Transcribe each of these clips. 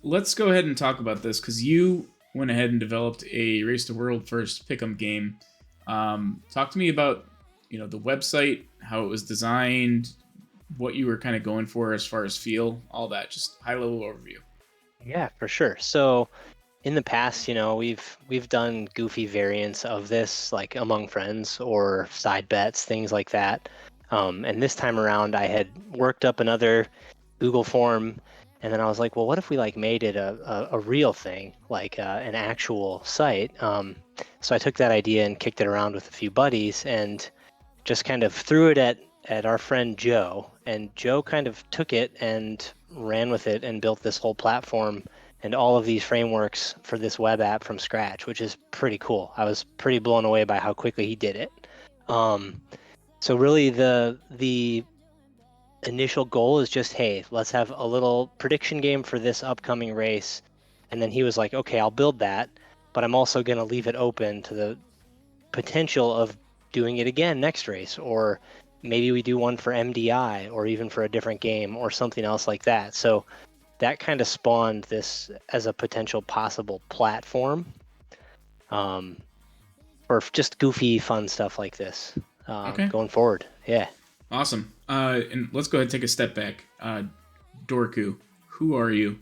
let's go ahead and talk about this because you went ahead and developed a Race to World first Pick 'em game. Talk to me about the website, how it was designed, what you were kind of going for as far as feel, all that. Just high level overview. Yeah, for sure. So in the past, we've done goofy variants of this, like among friends or side bets, things like that. And this time around, I had worked up another Google form, and then I was like, well, what if we like made it a real thing, like an actual site? So I took that idea and kicked it around with a few buddies, and just kind of threw it at our friend Joe, and Joe kind of took it and ran with it and built this whole platform and all of these frameworks for this web app from scratch, which is pretty cool. I was pretty blown away by how quickly he did it. So really the initial goal is just, hey, let's have a little prediction game for this upcoming race. And then he was like, okay, I'll build that, but I'm also going to leave it open to the potential of doing it again next race, or maybe we do one for MDI or even for a different game or something else like that. So that kind of spawned this as a potential possible platform for just goofy, fun stuff like this Okay. going forward. Yeah. Awesome. And let's go ahead and take a step back. Dorku, who are you?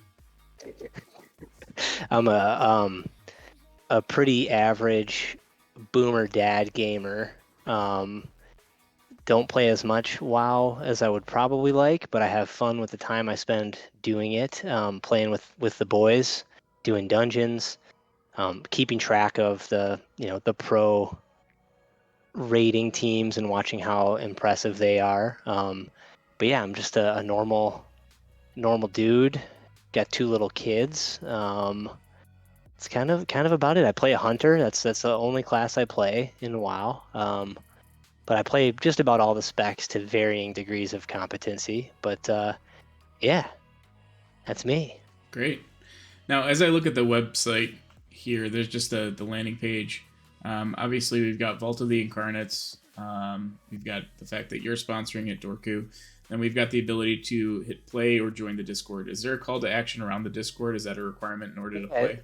I'm a pretty average boomer dad gamer. Don't play as much WoW as I would probably like, but I have fun with the time I spend doing it, playing with the boys, doing dungeons, keeping track of the pro rating teams and watching how impressive they are. But yeah, I'm just a normal dude. Got two little kids. It's kind of about it. I play a hunter. That's the only class I play in WoW. But I play just about all the specs to varying degrees of competency. But yeah, that's me. Great. Now, as I look at the website here, there's just the landing page. Obviously, we've got Vault of the Incarnates. We've got the fact that you're sponsoring it, Dorku. Then we've got the ability to hit play or join the Discord. Is there a call to action around the Discord? Is that a requirement in order to play?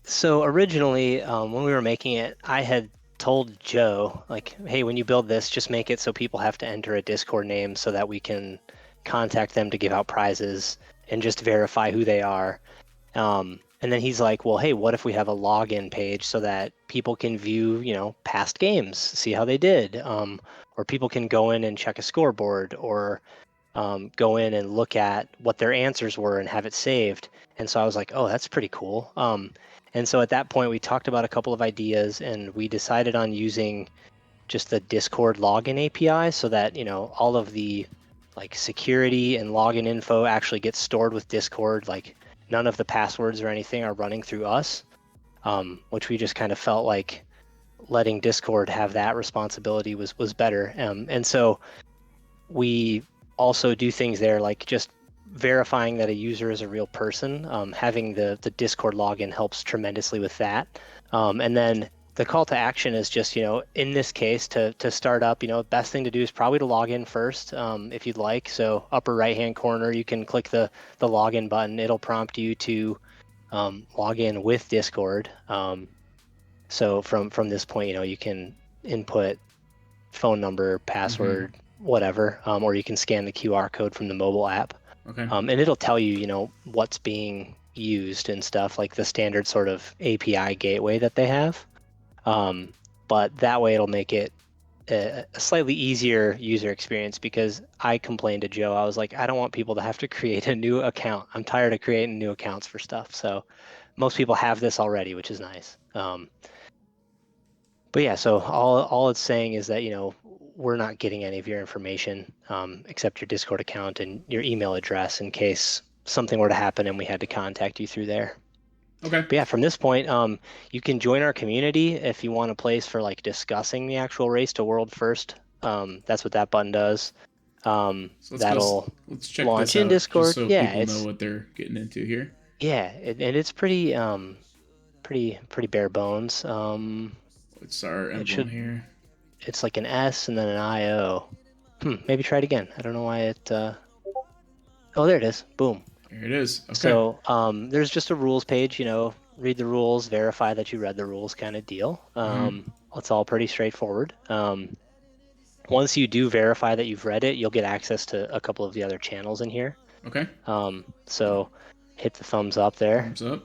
So originally, when we were making it, I had told Joe, like, hey, when you build this, just make it so people have to enter a Discord name so that we can contact them to give out prizes and just verify who they are. And then he's like, well, hey, what if we have a login page so that people can view, past games, see how they did, or people can go in and check a scoreboard, or go in and look at what their answers were and have it saved. And so I was like, oh, that's pretty cool. And so at that point, we talked about a couple of ideas, and we decided on using just the Discord login API so that, all of the like security and login info actually gets stored with Discord. Like none of the passwords or anything are running through us, which we just kind of felt like letting Discord have that responsibility was better. And so we also do things there like just verifying that a user is a real person. Having the Discord login helps tremendously with that. And then the call to action is just, in this case, to start up, best thing to do is probably to log in first, if you'd like. So upper right-hand corner, you can click the login button. It'll prompt you to log in with Discord. So from this point, you can input phone number, password, whatever, or you can scan the QR code from the mobile app. Okay. And it'll tell you, what's being used and stuff, like the standard sort of API gateway that they have. But that way it'll make it a slightly easier user experience, because I complained to Joe. I was like, I don't want people to have to create a new account. I'm tired of creating new accounts for stuff. So most people have this already, which is nice. But yeah, so all it's saying is that, we're not getting any of your information except your Discord account and your email address in case something were to happen and we had to contact you through there. Okay. But yeah, from this point, you can join our community if you want a place for like discussing the actual race to world first. That's what that button does. So let's check launch this in out, Discord. just so people know what they're getting into here. Yeah, and it's pretty bare bones. What's our emblem here? It's like an S and then an IO. Maybe try it again. I don't know why it. Oh, there it is. Boom. There it is. Okay. So there's just a rules page, read the rules, verify that you read the rules kind of deal. It's all pretty straightforward. Once you do verify that you've read it, you'll get access to a couple of the other channels in here. Okay. So hit the thumbs up there. Thumbs up.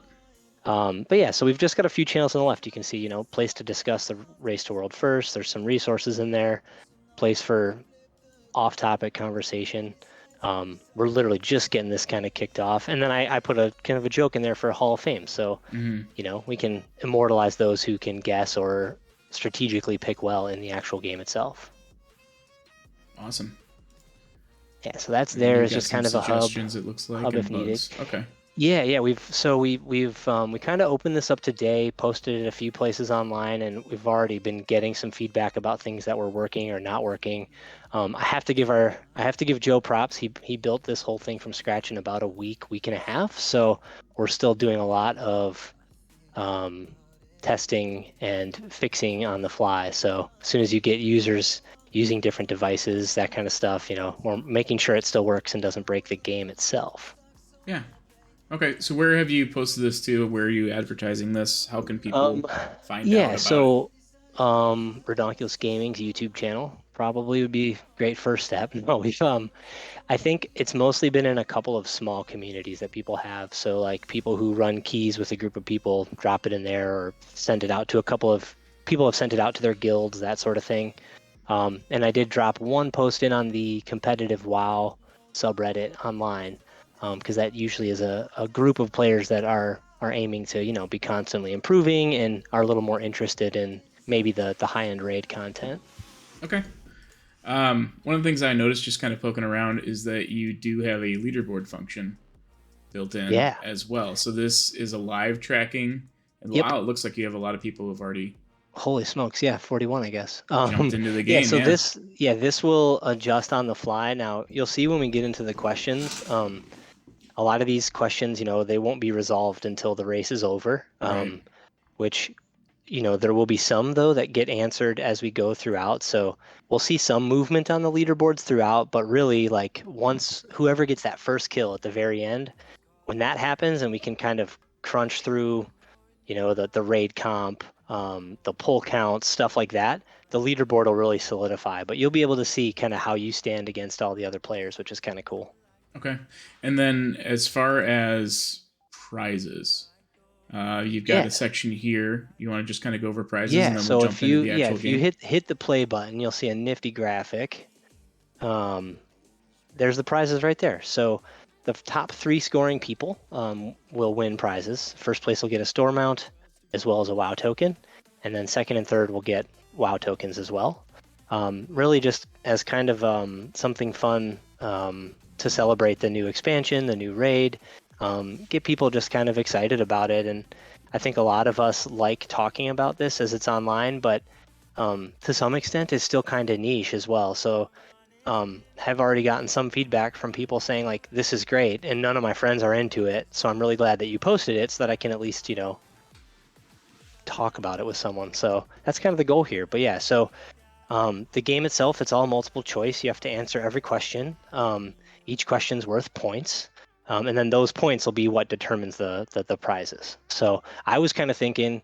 But yeah, so we've just got a few channels on the left. You can see, place to discuss the race to world first. There's some resources in there, place for off-topic conversation. We're literally just getting this kind of kicked off. And then I put a kind of a joke in there for Hall of Fame. So, we can immortalize those who can guess or strategically pick well in the actual game itself. Awesome. Yeah, so that's there. It's just kind of a hub. It looks like hub if needed. Okay. Yeah. We kind of opened this up today, posted it a few places online, and we've already been getting some feedback about things that were working or not working. I have to give Joe props. He built this whole thing from scratch in about a week and a half. So we're still doing a lot of testing and fixing on the fly. So as soon as you get users using different devices, that kind of stuff, we're making sure it still works and doesn't break the game itself. Yeah. Okay, so where have you posted this to? Where are you advertising this? How can people find out about it? Redonkulous Gaming's YouTube channel probably would be a great first step. No, I think it's mostly been in a couple of small communities that people have. So like people who run keys with a group of people, drop it in there or send it out to a couple of people have sent it out to their guilds, that sort of thing. And I did drop one post in on the competitive WoW subreddit online, because that usually is a group of players that are aiming to, be constantly improving and are a little more interested in maybe the high-end raid content. Okay. One of the things I noticed just kind of poking around is that you do have a leaderboard function built in as well. So this is a live tracking. And wow, it looks like you have a lot of people who have already... Holy smokes, yeah, 41, I guess. Jumped into the game, this will adjust on the fly. Now, you'll see when we get into the questions, a lot of these questions, they won't be resolved until the race is over, right. Which, there will be some, though, that get answered as we go throughout. So we'll see some movement on the leaderboards throughout, but really, like, once whoever gets that first kill at the very end, when that happens and we can kind of crunch through, the raid comp, the pull counts, stuff like that, the leaderboard will really solidify. But you'll be able to see kind of how you stand against all the other players, which is kind of cool. Okay. And then as far as prizes, you've got a section here. You want to just kind of go over prizes and then we'll jump into the actual game? If you hit the play button, you'll see a nifty graphic. There's the prizes right there. So the top 3 scoring people will win prizes. First place will get a store mount as well as a WoW token. And then second and third will get WoW tokens as well. Really just as kind of something fun to celebrate the new expansion, the new raid, get people just kind of excited about it. And I think a lot of us like talking about this as it's online, but to some extent it's still kind of niche as well. So have already gotten some feedback from people saying like, this is great, and none of my friends are into it. So I'm really glad that you posted it so that I can at least, talk about it with someone. So that's kind of the goal here. But yeah, so the game itself, it's all multiple choice. You have to answer every question. Each question's worth points. And then those points will be what determines the prizes. So I was kind of thinking,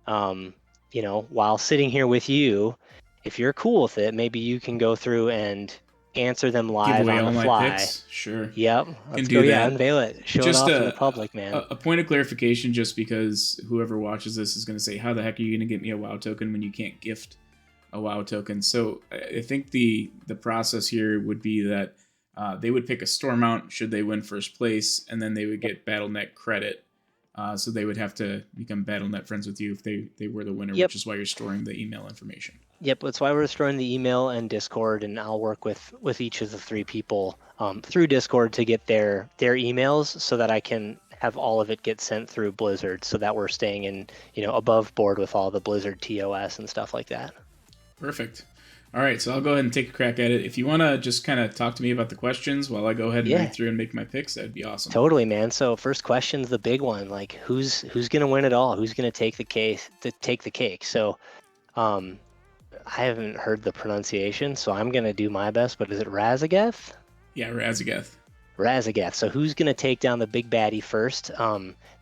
while sitting here with you, if you're cool with it, maybe you can go through and answer them live on the fly. Picks. Sure. Yep. Let's go. Yeah, unveil it. Show it off to the public, man. A point of clarification, just because whoever watches this is going to say, how the heck are you going to get me a WoW token when you can't gift a WoW token? So I think the process here would be that they would pick a store mount should they win first place, and then they would get Battle.net credit. So they would have to become Battle.net friends with you if they were the winner, which is why you're storing the email information. Yep, that's why we're storing the email and Discord, and I'll work with each of the 3 people through Discord to get their emails so that I can have all of it get sent through Blizzard, so that we're staying in, above board with all the Blizzard TOS and stuff like that. Perfect. All right, so I'll go ahead and take a crack at it. If you want to just kind of talk to me about the questions while I go ahead and read through and make my picks, that'd be awesome. Totally, man. So first question's the big one. Like, who's going to win it all? Who's going to take the cake? So I haven't heard the pronunciation, so I'm going to do my best, but is it Razageth? Yeah, Razageth. Razagath. So who's going to take down the big baddie first?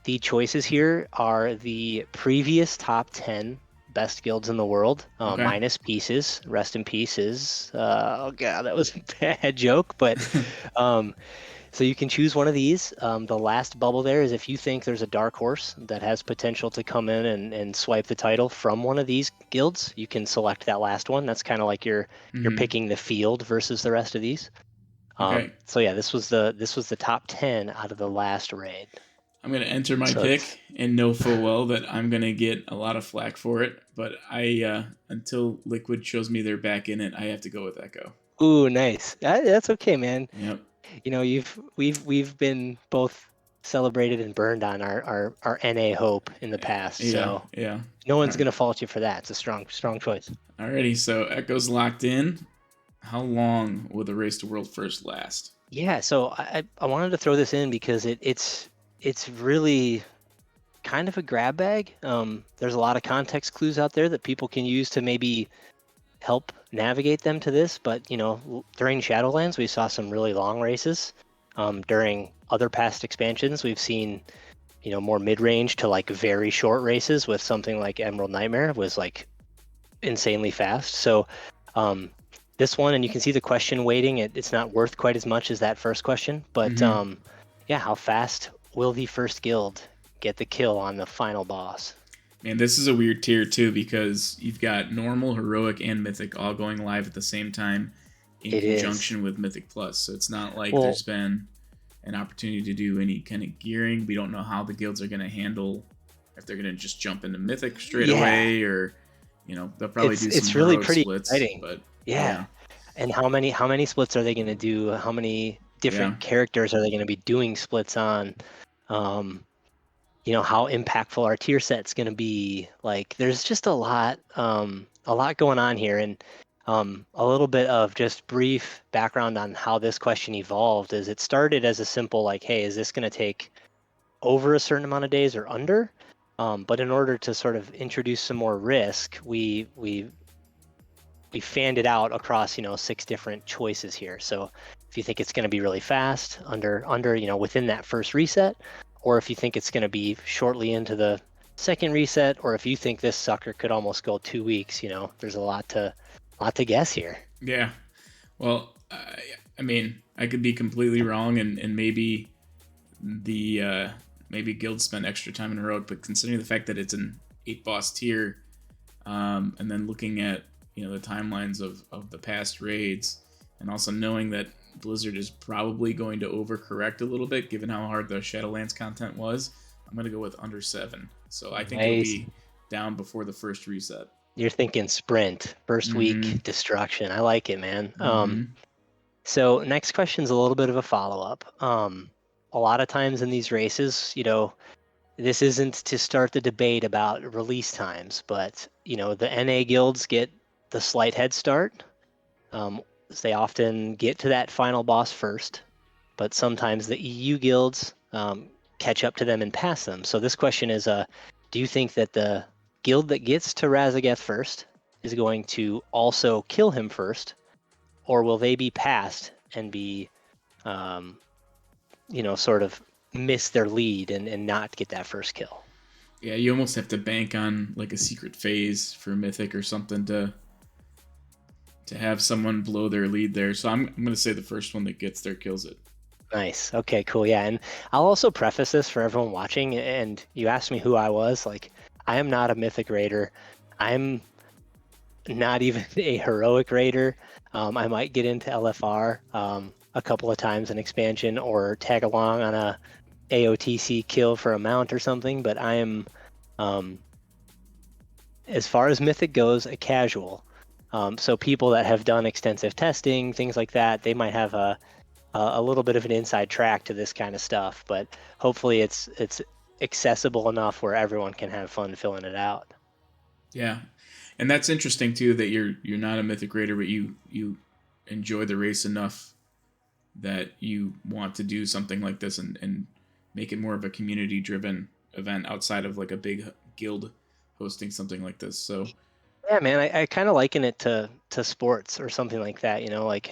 The choices here are the previous top 10 best guilds in the world, Okay. minus pieces. Rest in pieces. Oh god, that was a bad joke, but um, so you can choose one of these. The last bubble there is if you think there's a dark horse that has potential to come in and swipe the title from one of these guilds, you can select that last one. That's kind of like you're Hmm. picking the field versus the rest of these. Okay. So yeah, this was the top 10 out of the last raid. I'm gonna enter my So it's pick and know full well that I'm gonna get a lot of flack for it. But until Liquid shows me they're back in it, I have to go with Echo. ooh, nice. That's okay, man. Yep. You know, we've been both celebrated and burned on our NA hope in the past. Yeah. So Yeah. no All one's right. gonna fault you for that. It's a strong choice. Alrighty. So Echo's locked in. How long will the race to world first last? Yeah, so I wanted to throw this in because it's really kind of a grab bag. There's a lot of context clues out there that people can use to maybe help navigate them to this. But during Shadowlands, we saw some really long races. During other past expansions, we've seen more mid-range to like very short races with something like Emerald Nightmare was like insanely fast. So this one, and you can see the question weighting, it's not worth quite as much as that first question, but Mm-hmm. yeah, how fast will the first guild get the kill on the final boss? Man, this is a weird tier too because you've got normal, heroic, and mythic all going live at the same time in It is. conjunction with Mythic Plus. So it's not like Well, there's been an opportunity to do any kind of gearing. We don't know how the guilds are going to handle if they're going to just jump into Mythic straight yeah, away or they'll probably do some it's really heroic pretty splits. exciting. But Yeah. yeah, And how many splits are they going to do? How many yeah, different characters are they going to be doing splits on? Um, how impactful our tier set's going to be. Like, there's just a lot going on here, and a little bit of just brief background on how this question evolved. Is it started as a simple like, hey, is this going to take over a certain amount of days or under? But in order to sort of introduce some more risk, we fanned it out across 6 different choices here. So if you think it's going to be really fast under within that first reset, or if you think it's going to be shortly into the second reset, or if you think this sucker could almost go 2 weeks, there's a lot to guess here. yeah. Well, I mean, I could be completely wrong, and maybe maybe guilds spend extra time in heroic, but considering the fact that it's an 8 boss tier, and then looking at the timelines of the past raids, and also knowing that Blizzard is probably going to overcorrect a little bit given how hard the Shadowlands content was, I'm going to go with under 7. So I think it'll Nice. be down before the first reset. You're thinking sprint, first Mm-hmm. week destruction. I like it, man. Mm-hmm. So next question's a little bit of a follow-up. A lot of times in these races, this isn't to start the debate about release times, but the NA guilds get the slight head start. They often get to that final boss first, but sometimes the EU guilds catch up to them and pass them. So this question is, do you think that the guild that gets to Razagath first is going to also kill him first, or will they be passed and be, sort of miss their lead and not get that first kill? Yeah, you almost have to bank on like a secret phase for Mythic or something to have someone blow their lead there. So I'm going to say the first one that gets there kills it. Nice. Okay, cool. Yeah. And I'll also preface this for everyone watching. And you asked me who I was. Like, I am not a mythic raider. I'm not even a heroic raider. I might get into LFR a couple of times in expansion or tag along on a AOTC kill for a mount or something. But I am, um, as far as mythic goes, a casual. So people that have done extensive testing, things like that, they might have a little bit of an inside track to this kind of stuff, but hopefully it's accessible enough where everyone can have fun filling it out. Yeah, and that's interesting too that you're not a Mythic Raider, but you enjoy the race enough that you want to do something like this and make it more of a community driven event outside of like a big guild hosting something like this. So Yeah, man, I kind of liken it to sports or something like that. Like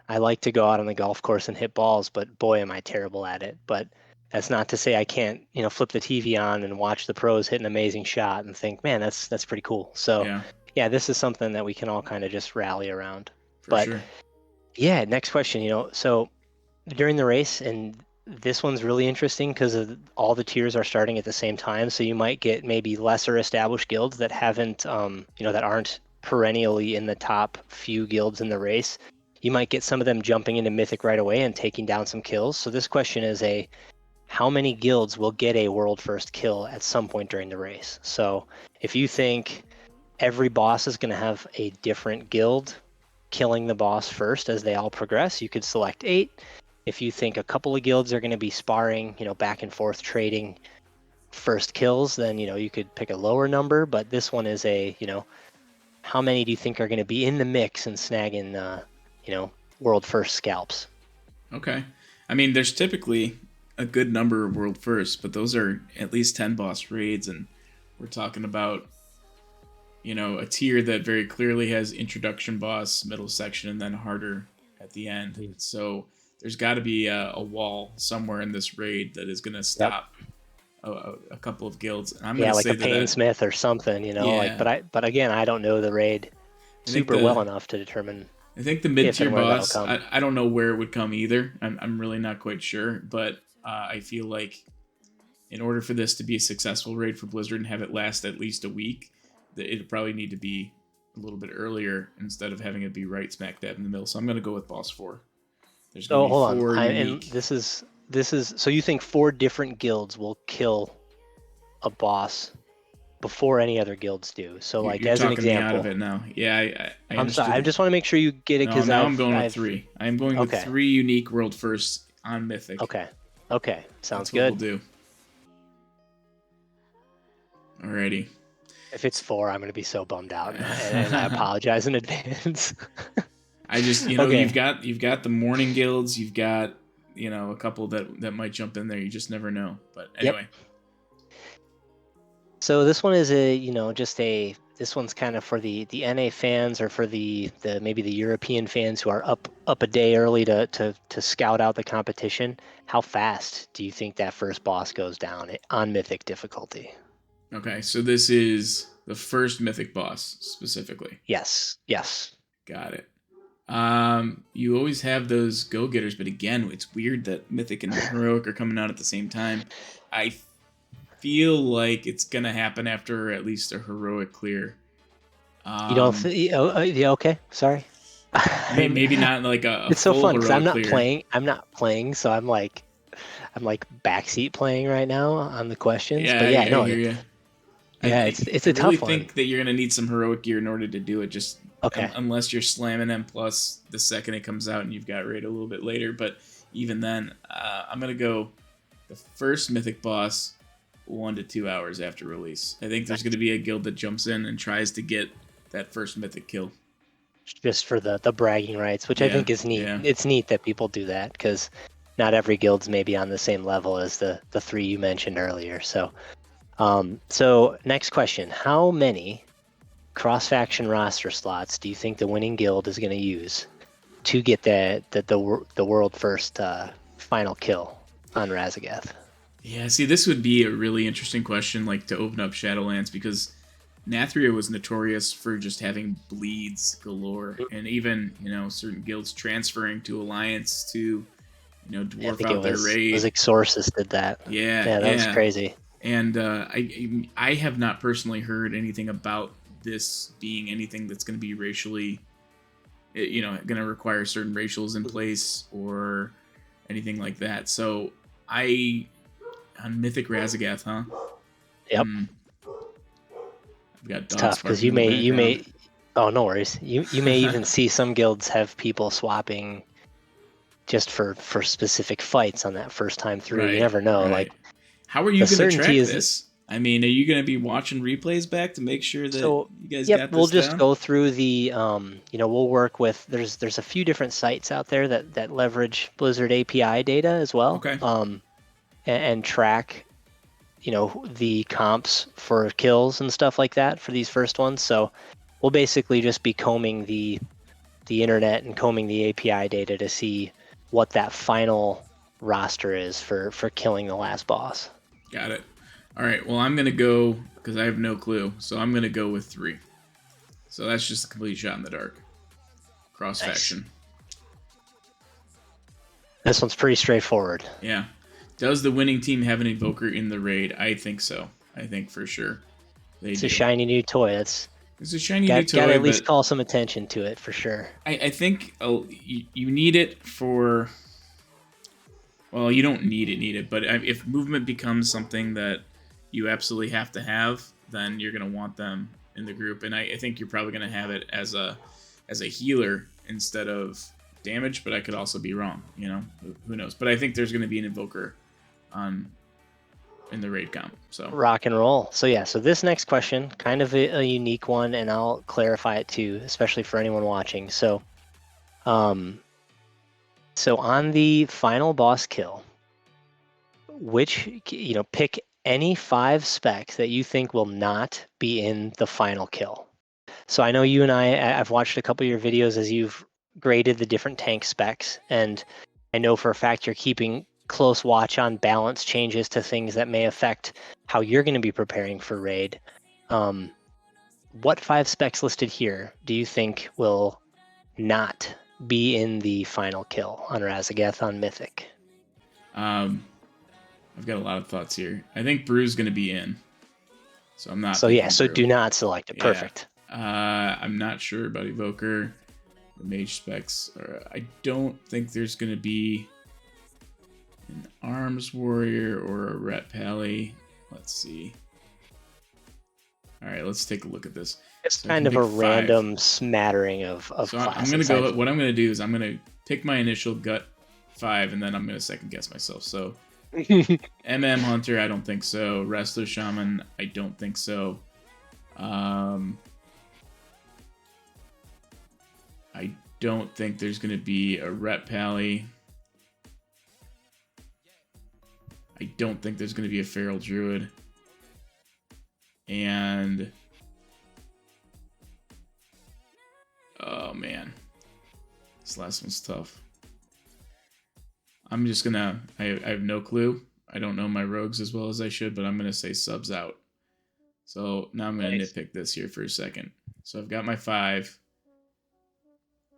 I like to go out on the golf course and hit balls, but boy, am I terrible at it. But that's not to say I can't, flip the TV on and watch the pros hit an amazing shot and think, man, that's pretty cool. So Yeah, yeah, this is something that we can all kind of just rally around. for But sure. yeah, next question, so during the race, and this one's really interesting because all the tiers are starting at the same time. So you might get maybe lesser established guilds that haven't, that aren't perennially in the top few guilds in the race. You might get some of them jumping into Mythic right away and taking down some kills. So this question is how many guilds will get a world first kill at some point during the race? So if you think every boss is going to have a different guild killing the boss first as they all progress, you could select 8. If you think a couple of guilds are going to be sparring, back and forth trading first kills, then you could pick a lower number. But this one is how many do you think are going to be in the mix and snagging world first scalps? Okay. I mean, there's typically a good number of world firsts, but those are at least 10 boss raids, and we're talking about, a tier that very clearly has introduction boss, middle section, and then harder at the end. Mm. So there's got to be a wall somewhere in this raid that is going to stop a couple of guilds. And I'm going to like say a Painsmith or something, Yeah. but again, I don't know the raid super well enough to determine. I think the mid-tier if and where that'll boss, come. I don't know where it would come either. I'm really not quite sure, but I feel like in order for this to be a successful raid for Blizzard and have it last at least a week, that it'd probably need to be a little bit earlier instead of having it be right smack dab in the middle. So I'm going to go with boss 4. There's going to be hold 4 on. unique. And this is so you think 4 different guilds will kill a boss before any other guilds do? So like You're as an talking me out example, of it now. Yeah, I I'm sorry. I understood. just want to make sure you get it No, because now I'm going with 3. I am going with Okay. 3 unique world firsts on Mythic. Okay. Sounds That's what good. we'll do. Alrighty. If it's 4, I'm going to be so bummed out, and I apologize in advance. I just, Okay. you've got the morning guilds, you've got, a couple that might jump in there. You just never know. But anyway. So this one is this one's kind of for the NA fans or for the maybe the European fans who are up a day early to scout out the competition. How fast do you think that first boss goes down on Mythic difficulty? Okay, so this is the first Mythic boss specifically. Yes. Got it. You always have those go-getters, but again, it's weird that Mythic and Heroic are coming out at the same time. I feel like it's gonna happen after at least a Heroic clear. You don't yeah, okay, sorry. Maybe not like a it's so full fun because Heroic clear. I'm not playing, so I'm like backseat playing right now on the questions. Yeah, But yeah, I no, hear you. yeah, it's a tough really one. think that you're gonna need some Heroic gear in order to do it. Just Okay. Unless you're slamming M plus the second it comes out and you've got raid a little bit later. But even then, I'm gonna go the first Mythic boss 1 to 2 hours after release. I think there's gonna be a guild that jumps in and tries to get that first Mythic kill. Just for the bragging rights, which I think is neat. Yeah. It's neat that people do that because not every guild's maybe on the same level as the 3 you mentioned earlier. So, so next question: how many cross-faction roster slots do you think the winning guild is going to use to get the world first final kill on Razagath? Yeah, see, this would be a really interesting question, like to open up Shadowlands, because Nathria was notorious for just having bleeds galore, and even certain guilds transferring to Alliance to dwarf out their raid. It was Exorcist did that. Yeah, that was crazy. And I have not personally heard anything about this being anything that's going to be racially, going to require certain racials in place or anything like that. So on Mythic Razagath, huh? Yep. I've got it's tough because you may. Oh, no worries. You may even see some guilds have people swapping just for specific fights on that first time through. Right, you never know. right. Like, how are you going to track this? I mean, are you going to be watching replays back to make sure that you guys got this we'll just down? go through the, we'll work with, there's a few different sites out there that leverage Blizzard API data as well. Okay. And track, the comps for kills and stuff like that for these first ones. So we'll basically just be combing the the internet and combing the API data to see what that final roster is for killing the last boss. Got it. All right. Well, I'm gonna go because I have no clue. So I'm gonna go with 3. So that's just a complete shot in the dark. Cross faction. This one's pretty straightforward. Yeah. Does the winning team have an invoker in the raid? I think so. I think for sure. It's a shiny new toy. It's a shiny new toy. Got to at least call some attention to it for sure. I think you need it for. Well, you don't need it, but if movement becomes something that you absolutely have to have, then you're gonna want them in the group, and I think you're probably gonna have it as a healer instead of damage, but I could also be wrong. You know, who knows? But I think there's gonna be an invoker in the raid comp. So rock and roll. So yeah, so this next question, kind of a unique one, and I'll clarify it too, especially for anyone watching. So, so on the final boss kill, pick any 5 specs that you think will not be in the final kill. So I know you and I've watched a couple of your videos as you've graded the different tank specs, and I know for a fact you're keeping close watch on balance changes to things that may affect how you're going to be preparing for raid. What 5 specs listed here do you think will not be in the final kill on Razagath on Mythic? I've got a lot of thoughts here. I think Brew's going to be in, so I'm not. So yeah, so do not select it. Perfect. I'm not sure about Evoker. The mage specs I don't think there's going to be an Arms Warrior or a Ret Pally. Let's see. All right, let's take a look at this. It's so kind of a 5 random smattering of so classes. I'm going to go. What I'm going to do is I'm going to pick my initial gut 5, and then I'm going to second guess myself. So MM Hunter, I don't think so. Wrestler Shaman, I don't think so. I don't think there's going to be a Ret Pally. I don't think there's going to be a Feral Druid. And oh man, this last one's tough. I'm just gonna, I have no clue. I don't know my rogues as well as I should, but I'm gonna say subs out. So now I'm gonna nitpick this here for a second. So I've got my 5.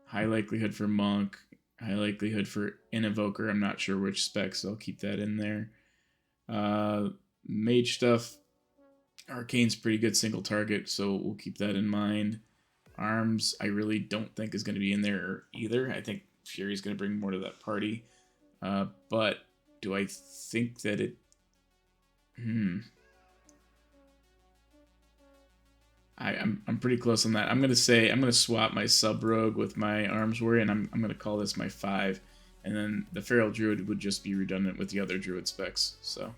High likelihood for Monk, high likelihood for Invoker. I'm not sure which specs, so I'll keep that in there. Mage stuff, Arcane's pretty good single target, so we'll keep that in mind. Arms, I really don't think is going to be in there either. I think Fury's going to bring more to that party. But do I think that it... I'm pretty close on that. I'm going to swap my sub rogue with my Arms Warrior, and I'm going to call this my 5. And then the Feral Druid would just be redundant with the other Druid specs. So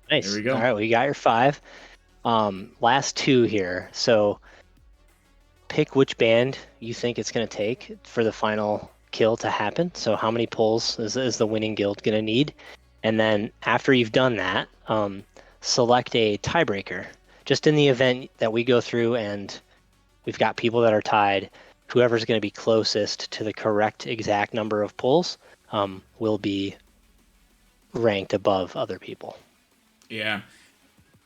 nice. There we go. All right, we got your 5. Last 2 here. So pick which band you think it's going to take for the final kill to happen. So how many pulls is the winning guild going to need? And then after you've done that, select a tiebreaker. Just in the event that we go through and we've got people that are tied, whoever's going to be closest to the correct exact number of pulls will be ranked above other people. Yeah.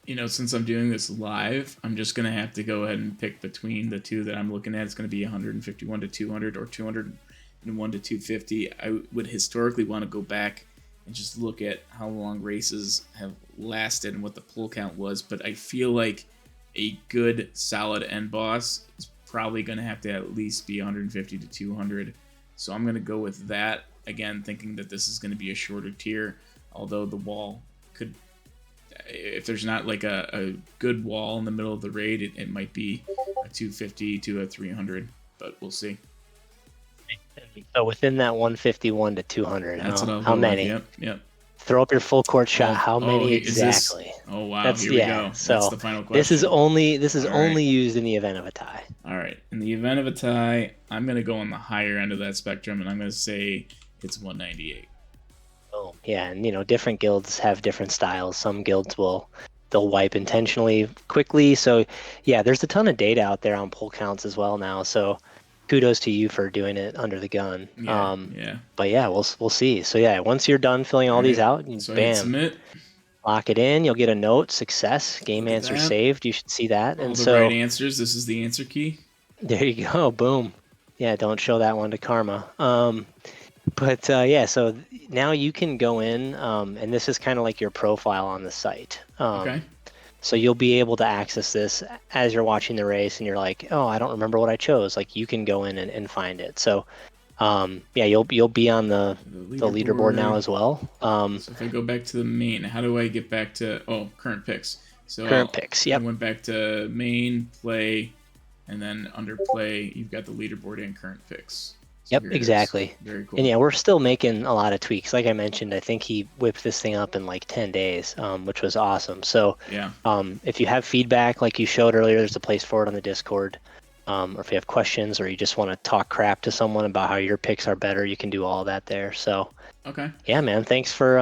You know, since I'm doing this live, I'm just going to have to go ahead and pick between the 2 that I'm looking at. It's going to be 151 to 200 or 201 to 250. I would historically want to go back and just look at how long races have lasted and what the pull count was, but I feel like a good solid end boss is probably going to have to at least be 150 to 200. So I'm going to go with that, again, thinking that this is going to be a shorter tier, although the wall could, if there's not like a good wall in the middle of the raid, it might be a 250 to a 300, but we'll see. So within that 151 to 200, how many? Yep. Throw up your full court shot. How many exactly? Oh wow! Here we go. So that's the final question. This is only used in the event of a tie. All right. In the event of a tie, I'm going to go on the higher end of that spectrum, and I'm going to say it's 198. Oh yeah, and different guilds have different styles. Some guilds they'll wipe intentionally quickly. So yeah, there's a ton of data out there on pull counts as well now. So kudos to you for doing it under the gun. Yeah, yeah. But yeah, we'll see. So yeah, once you're done filling all All these right. out, you So I hit bam, submit. lock it in. You'll get a note, success, game Look at answer that. saved. You should see that. All And the right so answers. This is the answer key. there you go. Boom. Yeah, don't show that one to karma. But yeah, so now you can go in, and this is kind of like your profile on the site. Okay. So you'll be able to access this as you're watching the race, and you're like, oh, I don't remember what I chose. Like you can go in and find it. So yeah, you'll be on the leaderboard now as well. So if I go back to the main, how do I get back to current picks? So current picks. I Yep. went back to main, play, and then under play, you've got the leaderboard and current picks. So Yep, here it is. exactly. Very cool. And yeah, we're still making a lot of tweaks. Like I mentioned, I think he whipped this thing up in like 10 days, which was awesome. So Yeah. if you have feedback, like you showed earlier, there's a place for it on the Discord. Or if you have questions or you just want to talk crap to someone about how your picks are better, you can do all that there. So Okay. yeah, man, thanks for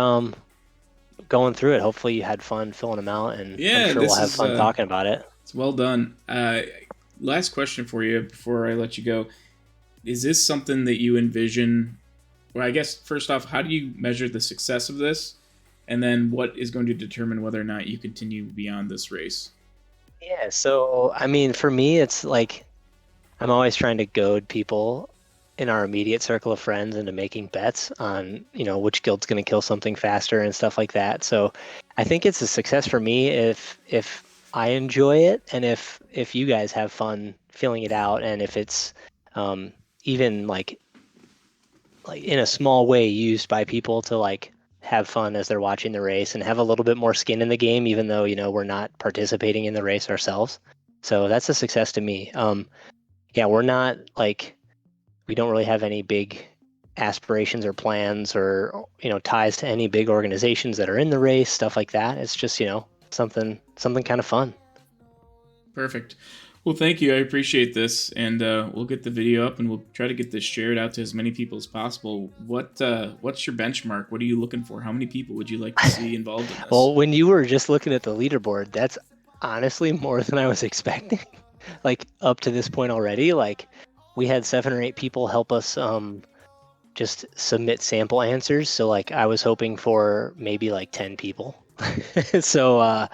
going through it. Hopefully you had fun filling them out, and Yeah, I'm sure this we'll have is, fun talking about it. It's well done. Last question for you before I let you go. Is this something that you envision? Well, I guess first off, how do you measure the success of this? And then what is going to determine whether or not you continue beyond this race? Yeah, so I mean, for me, it's like I'm always trying to goad people in our immediate circle of friends into making bets on, which guild's going to kill something faster and stuff like that. So I think it's a success for me if I enjoy it, and if you guys have fun filling it out, and if it's even like in a small way used by people to like have fun as they're watching the race and have a little bit more skin in the game, even though we're not participating in the race ourselves. So that's a success to me. Yeah, we're not like, we don't really have any big aspirations or plans or ties to any big organizations that are in the race, stuff like that. It's just something kind of fun. Perfect. Well, thank you. I appreciate this, and we'll get the video up, and we'll try to get this shared out to as many people as possible. What's your benchmark? What are you looking for? How many people would you like to see involved in this? Well, when you were just looking at the leaderboard, that's honestly more than I was expecting. Like up to this point already, like we had 7 or 8 people help us just submit sample answers. So like I was hoping for maybe like 10 people. So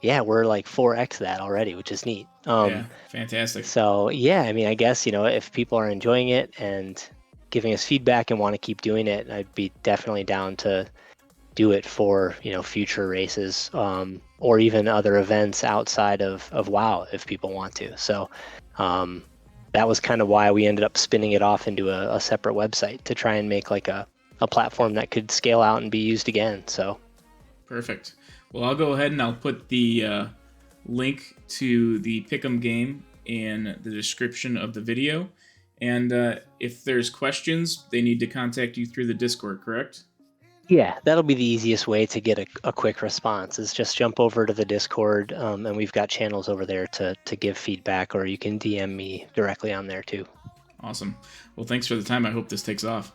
yeah, we're like 4x that already, which is neat. Yeah, fantastic. So yeah, I mean, I guess if people are enjoying it and giving us feedback and want to keep doing it, I'd be definitely down to do it for future races, or even other events outside of WoW if people want to. So that was kind of why we ended up spinning it off into a separate website to try and make like a platform that could scale out and be used again. So perfect. Well, I'll go ahead and I'll put the link to the Pick 'em game in the description of the video. And if there's questions, they need to contact you through the Discord, correct? Yeah, that'll be the easiest way to get a quick response, is just jump over to the Discord, and we've got channels over there to give feedback, or you can DM me directly on there too. Awesome. Well, thanks for the time. I hope this takes off.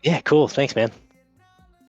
Yeah, cool. Thanks, man.